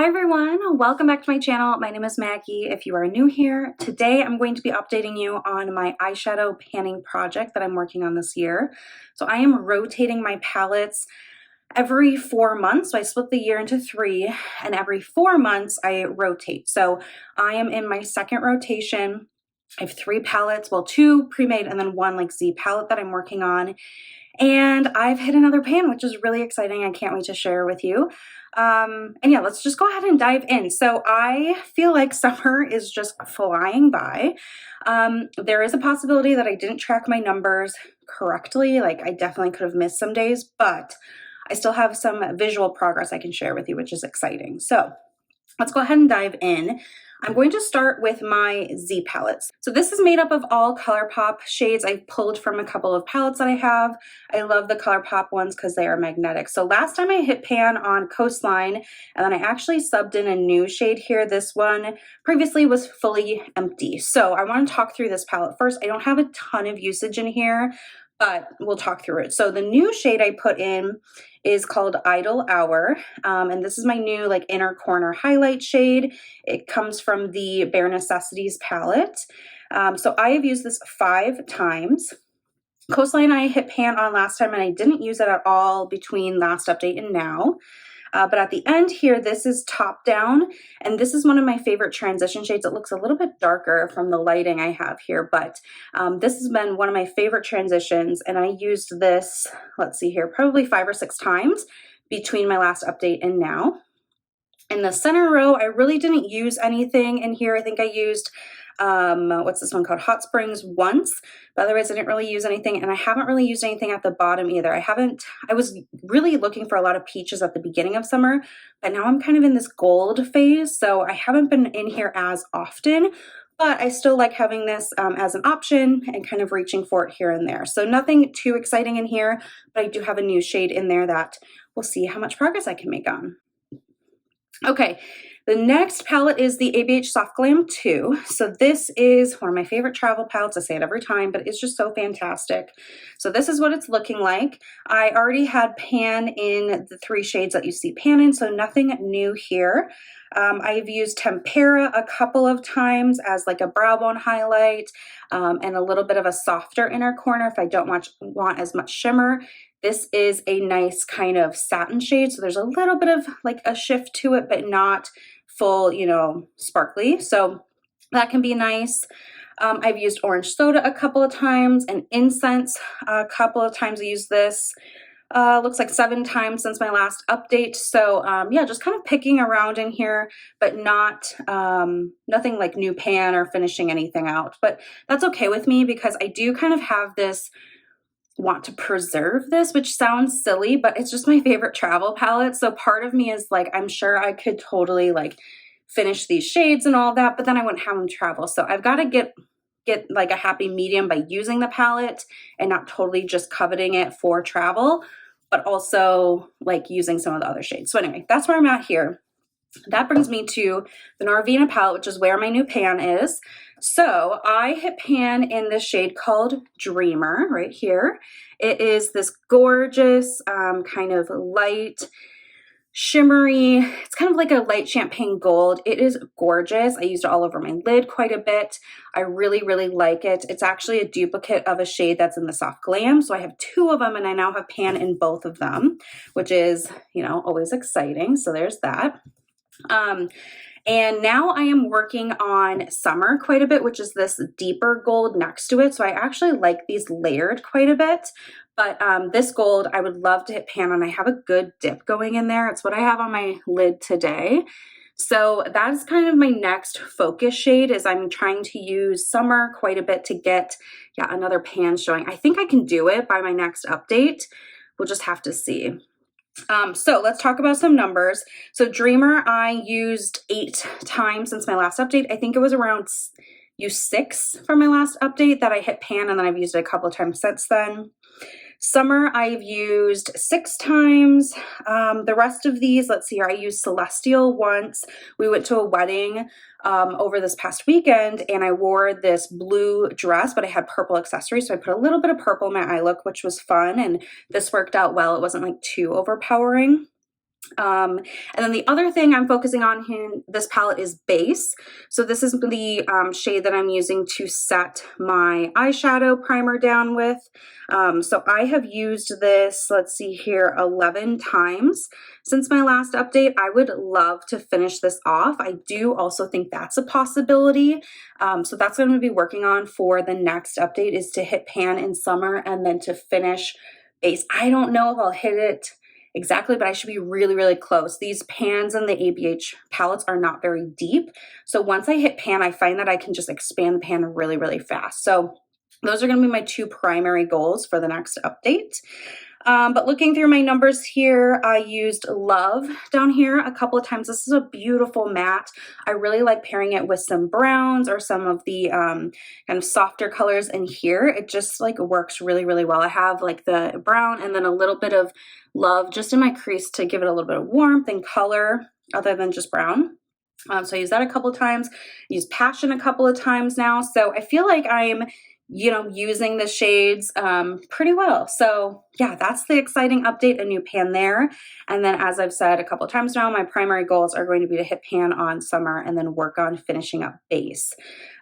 Hi everyone, welcome back to my channel. My name is Maggie. If you are new here, today I'm going to be updating you on my eyeshadow panning project that I'm working on this year. So I am rotating my palettes every 4 months. So I split the year into 3, and every 4 months I rotate. So I am in my second rotation. I have 3 palettes, well 2 pre-made and then 1 like Z palette that I'm working on. And I've hit another pan, which is really exciting. I can't wait to share with you. And yeah, let's just go ahead and dive in. So I feel like summer is just flying by. There is a possibility that I didn't track my numbers correctly. Like I definitely could have missed some days, but I still have some visual progress I can share with you, which is exciting. So let's go ahead and dive in. I'm going to start with my Z palettes. So this is made up of all ColourPop shades I've pulled from a couple of palettes that I have. I love the ColourPop ones because they are magnetic. So last time I hit pan on Coastline, and then I actually subbed in a new shade here. This one previously was fully empty. So I want to talk through this palette first. I don't have a ton of usage in here, but we'll talk through it. So the new shade I put in is called Idle Hour, and this is my new like inner corner highlight shade. It comes from the Bare Necessities palette. So I have used this 5 times. Coastline I hit pan on last time and I didn't use it at all between last update and now. But at the end here, this is Top Down, and this is one of my favorite transition shades. It looks a little bit darker from the lighting I have here, but this has been one of my favorite transitions, and I used this, let's see here, probably 5 or 6 times between my last update and now. In the center row, I really didn't use anything in here. I think I used what's this one called, Hot Springs, once, but otherwise I didn't really use anything, and I haven't really used anything at the bottom either. I was really looking for a lot of peaches at the beginning of summer, but now I'm kind of in this gold phase, so I haven't been in here as often, but I still like having this as an option and kind of reaching for it here and there. So nothing too exciting in here, but I do have a new shade in there that we'll see how much progress I can make on. Okay, the next palette is the ABH Soft Glam 2. So this is one of my favorite travel palettes. I say it every time, but it's just so fantastic. So this is what it's looking like. I already had pan in the 3 shades that you see pan in, so nothing new here. I've used Tempera a couple of times as like a brow bone highlight, and a little bit of a softer inner corner if I don't want as much shimmer. This is a nice kind of satin shade, so there's a little bit of like a shift to it, but not full, you know, sparkly. So that can be nice. I've used Orange Soda a couple of times and Incense a couple of times. I used this, looks like 7 times since my last update. So yeah, just kind of picking around in here, but not nothing like new pan or finishing anything out. But that's okay with me because I do kind of have this want to preserve this, which sounds silly, but it's just my favorite travel palette. So part of me is like, I'm sure I could totally like finish these shades and all that, but then I wouldn't have them travel. So I've got to get like a happy medium by using the palette and not totally just coveting it for travel, but also like using some of the other shades. So anyway, that's where I'm at here. That brings me to the NARVA Palette, which is where my new pan is. So I hit pan in this shade called Dreamer right here. It is this gorgeous kind of light, shimmery, it's kind of like a light champagne gold. It is gorgeous. I used it all over my lid quite a bit. I really, really like it. It's actually a duplicate of a shade that's in the Soft Glam. So I have 2 of them and I now have pan in both of them, which is, you know, always exciting. So there's that. And now I am working on Summer quite a bit, which is this deeper gold next to it. So I actually like these layered quite a bit, but this gold I would love to hit pan on. I have a good dip going in there. It's what I have on my lid today. So that's kind of my next focus shade, is I'm trying to use Summer quite a bit to get another pan showing. I think I can do it by my next update. We'll just have to see. So let's talk about some numbers. So Dreamer, I used 8 times since my last update. I think it was around use 6 for my last update that I hit pan, and then I've used it a couple of times since then. Summer, I've used 6 times. The rest of these, let's see here, I used Celestial once. We went to a wedding over this past weekend, and I wore this blue dress, but I had purple accessories, so I put a little bit of purple in my eye look, which was fun, and this worked out well. It wasn't like too overpowering. And then the other thing I'm focusing on in this palette is base. So this is the shade that I'm using to set my eyeshadow primer down with. So I have used this, let's see here, 11 times since my last update. I would love to finish this off. I do also think that's a possibility. So that's what I'm going to be working on for the next update, is to hit pan in summer and then to finish base. I don't know if I'll hit it exactly, but I should be really, really close. These pans in the ABH palettes are not very deep. So once I hit pan, I find that I can just expand the pan really, really fast. So those are going to be my two primary goals for the next update. But looking through my numbers here, I used Love down here a couple of times. This is a beautiful matte. I really like pairing it with some browns or some of the kind of softer colors in here. It just like works really, really well. I have like the brown and then a little bit of Love just in my crease to give it a little bit of warmth and color other than just brown. So I use that a couple of times. I use Passion a couple of times now. So I feel like I'm using the shades pretty well. So yeah, that's the exciting update, a new pan there. And then as I've said a couple of times now, my primary goals are going to be to hit pan on summer and then work on finishing up base.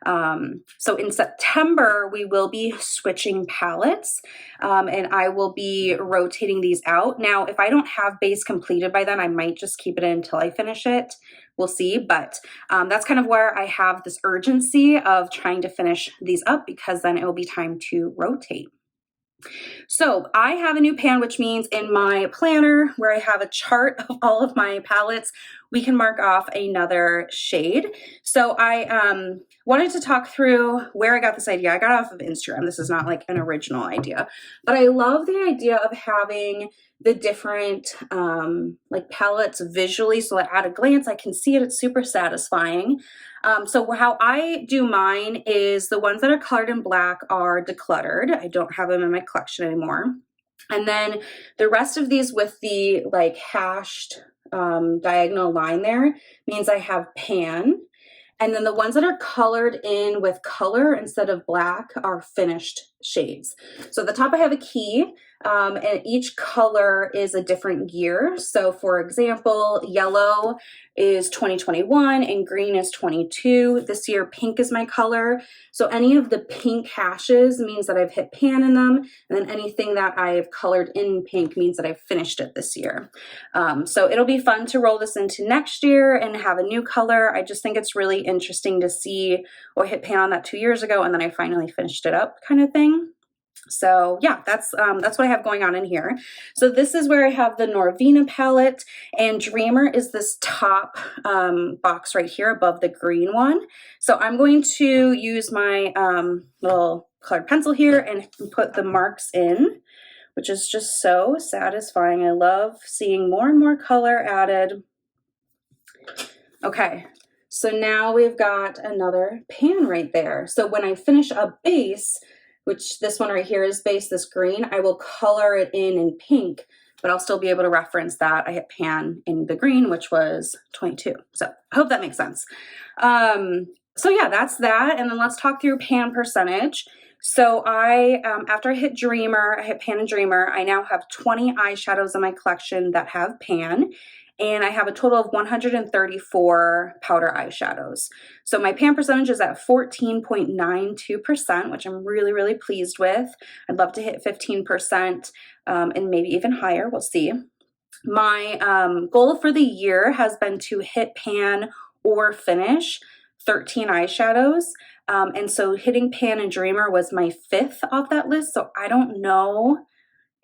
So in September, we will be switching palettes and I will be rotating these out. Now, if I don't have base completed by then, I might just keep it in until I finish it. We'll see, but that's kind of where I have this urgency of trying to finish these up, because then it will be time to rotate. So I have a new pan, which means in my planner where I have a chart of all of my palettes, we can mark off another shade. So I wanted to talk through where I got this idea. I got it off of Instagram. This is not like an original idea, but I love the idea of having the different like palettes visually, so that at a glance I can see it. It's super satisfying. So how I do mine is the ones that are colored in black are decluttered. I don't have them in my collection anymore. And then the rest of these with the like hashed diagonal line there means I have pan. And then the ones that are colored in with color instead of black are finished shades. So at the top I have a key, and each color is a different year. So for example, yellow is 2021 and green is 22. This year pink is my color. So any of the pink hashes means that I've hit pan in them. And then anything that I've colored in pink means that I've finished it this year. So it'll be fun to roll this into next year and have a new color. I just think it's really interesting to see, I hit pan on that 2 years ago and then I finally finished it up kind of thing. So yeah, that's what I have going on in here. So this is where I have the NARVA palette, and Dreamer is this top box right here above the green one. So I'm going to use my little colored pencil here and put the marks in, which is just so satisfying. I love seeing more and more color added. Okay, so now we've got another pan right there. So when I finish a base, which this one right here is base, this green, I will color it in pink, but I'll still be able to reference that I hit pan in the green, which was 22. So I hope that makes sense. So yeah, that's that. And then let's talk through pan percentage. So after I hit pan and Dreamer, I now have 20 eyeshadows in my collection that have pan. And I have a total of 134 powder eyeshadows. So my pan percentage is at 14.92%, which I'm really, really pleased with. I'd love to hit 15% and maybe even higher. We'll see. My goal for the year has been to hit pan or finish 13 eyeshadows. And so hitting pan and Dreamer was my 5th off that list. So I don't know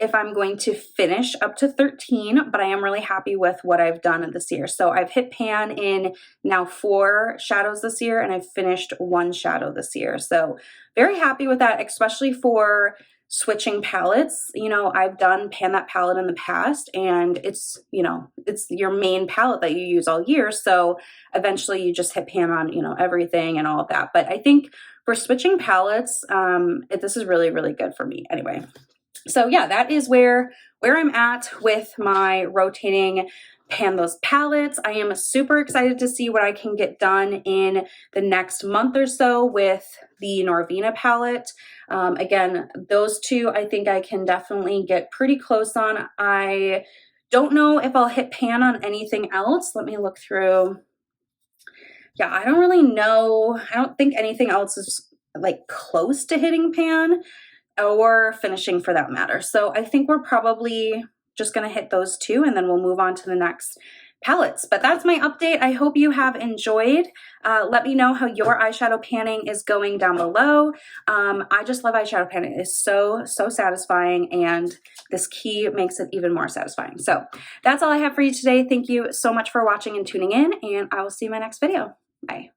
if I'm going to finish up to 13, but I am really happy with what I've done this year. So I've hit pan in now 4 shadows this year, and I've finished 1 shadow this year. So very happy with that, especially for switching palettes. I've done pan that palette in the past, and it's your main palette that you use all year. So eventually you just hit pan on, everything and all of that. But I think for switching palettes, this is really, really good for me anyway. So yeah, that is where I'm at with my rotating pan those palettes. I am super excited to see what I can get done in the next month or so with the NARVA palette. Again, those two I think I can definitely get pretty close on. I Don't know if I'll hit pan on anything else. Let me look through. Yeah, I don't really know. I don't think anything else is like close to hitting pan or finishing for that matter. So I think we're probably just gonna hit those two and then we'll move on to the next palettes. But that's my update. I hope you have enjoyed. Let me know how your eyeshadow panning is going down below. I just love eyeshadow panning. It's so satisfying, and this key makes it even more satisfying. So that's all I have for you today. Thank you so much for watching and tuning in, and I will see you in my next video. Bye.